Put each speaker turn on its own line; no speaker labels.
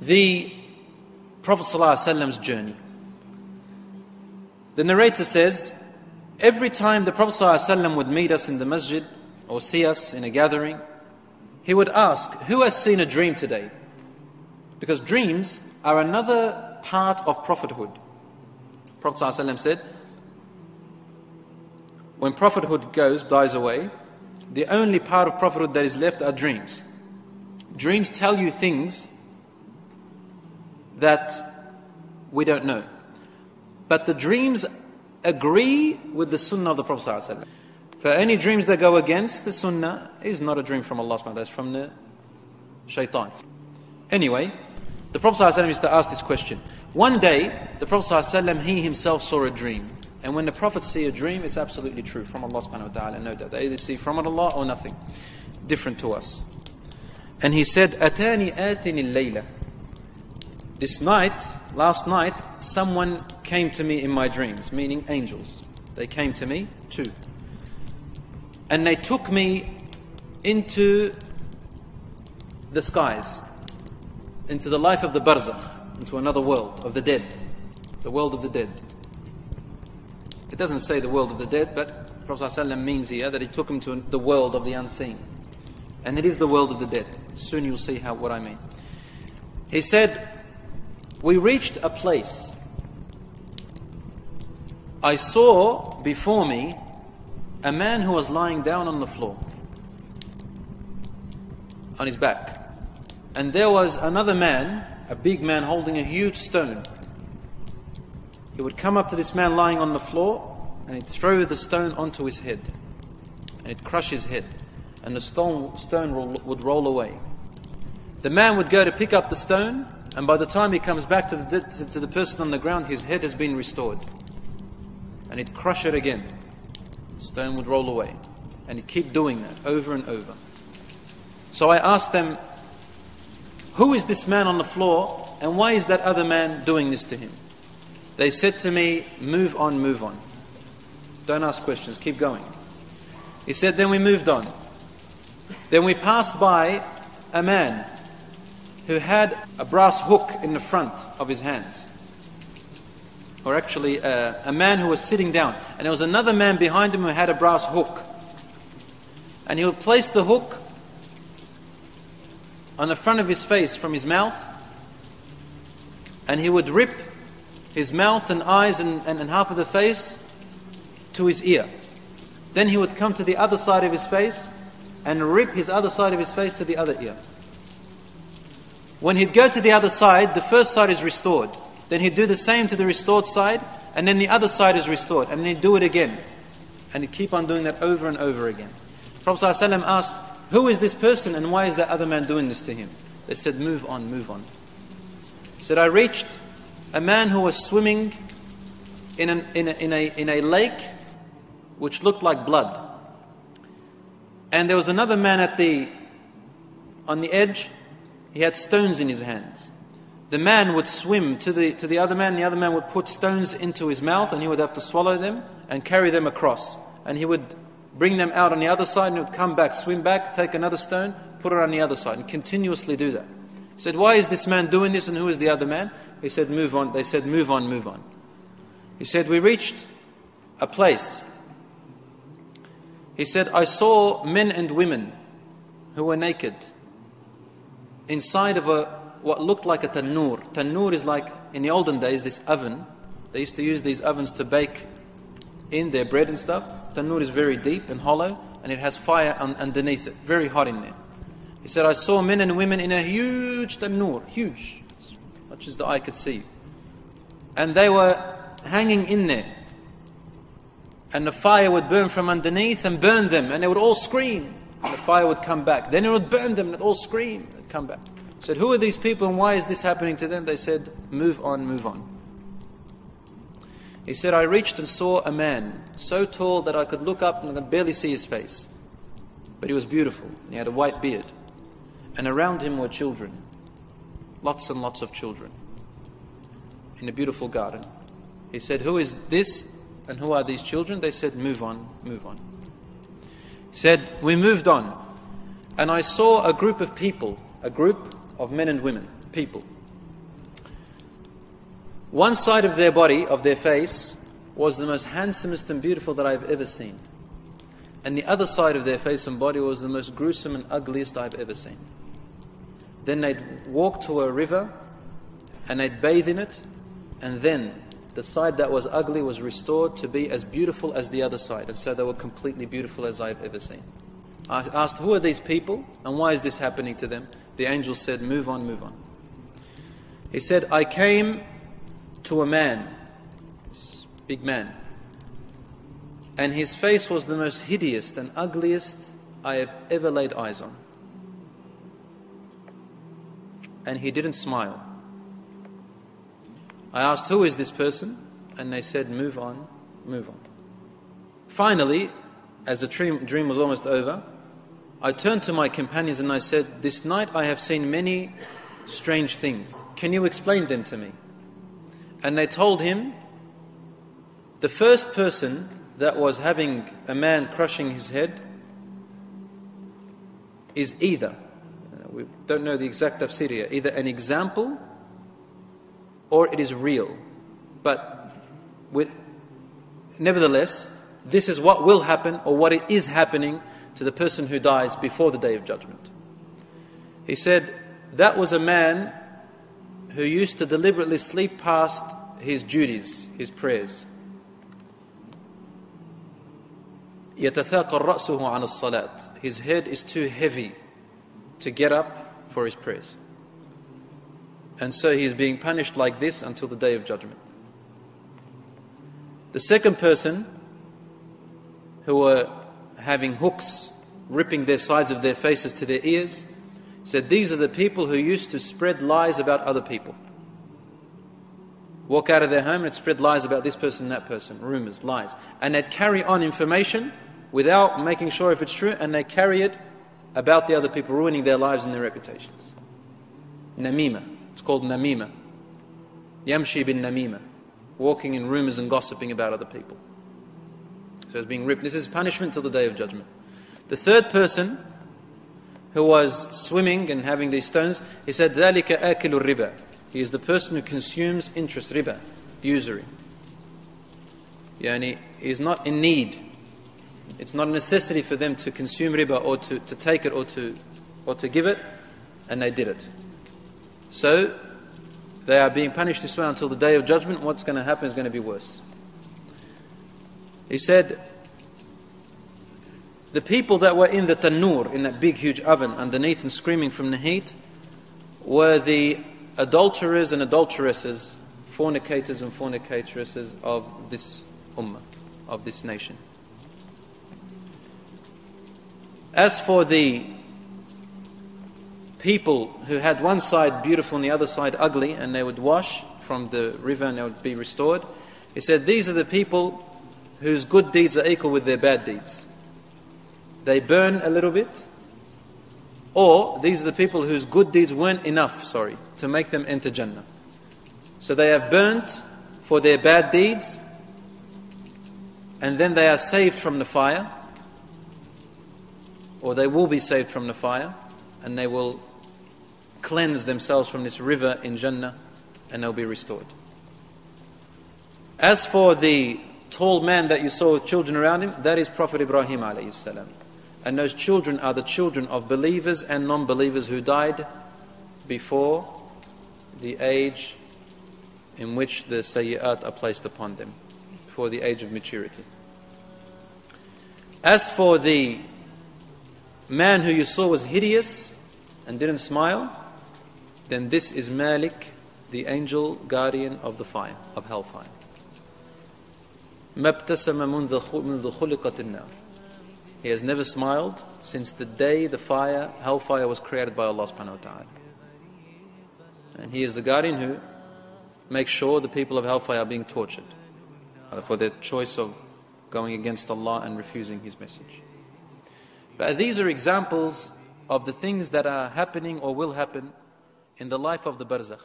the Prophet ﷺ's journey. The narrator says, every time the Prophet ﷺ would meet us in the masjid or see us in a gathering, he would ask, who has seen a dream today? Because dreams are another part of prophethood. Prophet ﷺ said, when prophethood dies away, the only part of prophethood that is left are dreams. Dreams tell you things that we don't know. But the dreams agree with the sunnah of the Prophet ﷺ. For any dreams that go against the sunnah is not a dream from Allah subhanahu wa ta'ala, it's from the shaitan. Anyway, the Prophet ﷺ used to ask this question. One day, the Prophet ﷺ, he himself saw a dream. And when the Prophets see a dream, it's absolutely true from Allah subhanahu wa ta'ala. No doubt. They either see from Allah or nothing. Different to us. And he said, Atani atini al-layla. This night, last night, someone came to me in my dreams, meaning angels. They came to me, too. And they took me into the skies, into the life of the barzakh, into another world of the dead, the world of the dead. It doesn't say the world of the dead, but Prophet ﷺ means here that he took him to the world of the unseen. And it is the world of the dead. Soon you'll see what I mean. He said, we reached a place. I saw before me a man who was lying down on the floor, on his back. And there was another man, a big man holding a huge stone. He would come up to this man lying on the floor and he'd throw the stone onto his head. And it'd crush his head. And the stone would roll away. The man would go to pick up the stone, and by the time he comes back to the person on the ground, his head has been restored. And he'd crush it again. The stone would roll away. And he'd keep doing that over and over. So I asked them, who is this man on the floor, and why is that other man doing this to him? They said to me, move on, move on. Don't ask questions, keep going. He said, then we moved on. Then we passed by a man who had a brass hook in the front of his hands. Or actually, a man who was sitting down. And there was another man behind him who had a brass hook. And he would place the hook on the front of his face from his mouth. And he would rip his mouth and eyes and half of the face to his ear. Then he would come to the other side of his face and rip his other side of his face to the other ear. When he'd go to the other side, the first side is restored. Then he'd do the same to the restored side, and then the other side is restored. And then he'd do it again. And he'd keep on doing that over and over again. Prophet ﷺ asked, who is this person and why is that other man doing this to him? They said, move on, move on. He said, I reached a man who was swimming in a lake which looked like blood. And there was another man on the edge. He had stones in his hands. The man would swim to the other man. The other man would put stones into his mouth and he would have to swallow them and carry them across. And he would bring them out on the other side and he would come back, swim back, take another stone, put it on the other side and continuously do that. He said, why is this man doing this and who is the other man? He said, move on. They said, move on, move on. He said, we reached a place. He said, I saw men and women who were naked inside of what looked like a tannoor. Tannoor is like, in the olden days, this oven. They used to use these ovens to bake in their bread and stuff. Tannoor is very deep and hollow, and it has fire underneath it. Very hot in there. He said, I saw men and women in a huge tannoor. Huge. As much as the eye could see. And they were hanging in there. And the fire would burn from underneath and burn them. And they would all scream. And the fire would come back. Then it would burn them and they'd all scream and come back. He said, who are these people and why is this happening to them? They said, move on, move on. He said, I reached and saw a man so tall that I could look up and I could barely see his face. But he was beautiful. He had a white beard. And around him were children. Lots and lots of children. In a beautiful garden. He said, who is this and who are these children? They said, move on, move on. He said, we moved on. And I saw a group of people, a group of men and women, people. One side of their body, of their face, was the most handsomest and beautiful that I've ever seen. And the other side of their face and body was the most gruesome and ugliest I've ever seen. Then they'd walk to a river and they'd bathe in it, and then the side that was ugly was restored to be as beautiful as the other side. And so they were completely beautiful as I've ever seen. I asked, who are these people and why is this happening to them? The angel said, move on, move on. He said, I came to a man, this big man, and his face was the most hideous and ugliest I have ever laid eyes on. And he didn't smile. I asked, who is this person? And they said, move on, move on. Finally, as the dream was almost over, I turned to my companions and I said, this night I have seen many strange things. Can you explain them to me? And they told him, the first person that was having a man crushing his head is either, we don't know the exact tafsir here, either an example or it is real. But nevertheless, this is what will happen or what it is happening to the person who dies before the Day of Judgment. He said, that was a man who used to deliberately sleep past his duties, his prayers. يَتَثَاقَ رَأْسُهُ عَنَ الصَّلَاةِ. His head is too heavy to get up for his prayers. And so he is being punished like this until the Day of Judgment. The second person, who were having hooks ripping their sides of their faces to their ears, said, these are the people who used to spread lies about other people. Walk out of their home and spread lies about this person, that person, rumors, lies. And they'd carry on information without making sure if it's true, and they carry it about the other people, ruining their lives and their reputations. Namima. It's called namima. Yamshi bin namima. Walking in rumors and gossiping about other people. So it's being ripped. This is punishment till the Day of Judgment. The third person, who was swimming and having these stones, he said, ذَلِكَ آكِلُ الرِّبَى. He is the person who consumes interest, riba, usury. Yani, he is not in need. It's not a necessity for them to consume riba or to take it or to give it, and they did it. So, they are being punished this way until the Day of Judgment. What's going to happen is going to be worse. He said, the people that were in the tanur, in that big huge oven underneath and screaming from the heat, were the adulterers and adulteresses, fornicators and fornicatresses of this ummah, of this nation. As for the people who had one side beautiful and the other side ugly, and they would wash from the river and they would be restored, he said, these are the people whose good deeds are equal with their bad deeds. They burn a little bit, or these are the people whose good deeds weren't enough, to make them enter Jannah. So they have burnt for their bad deeds, and then they are saved from the fire, or they will be saved from the fire, and they will cleanse themselves from this river in Jannah, and they'll be restored. As for the tall man that you saw with children around him, that is Prophet Ibrahim alayhi salam. And those children are the children of believers and non-believers who died before the age in which the sayyat are placed upon them, before the age of maturity. As for the man who you saw was hideous and didn't smile, then this is Malik, the angel guardian of the fire, of hellfire. مَبْتَسَمَ مُنْذُ خُلِقَتِ النَّارِ. He has never smiled since the day the hellfire was created by Allah subhanahu wa ta'ala. And he is the guardian who makes sure the people of hellfire are being tortured for their choice of going against Allah and refusing His message. But these are examples of the things that are happening or will happen in the life of the barzakh.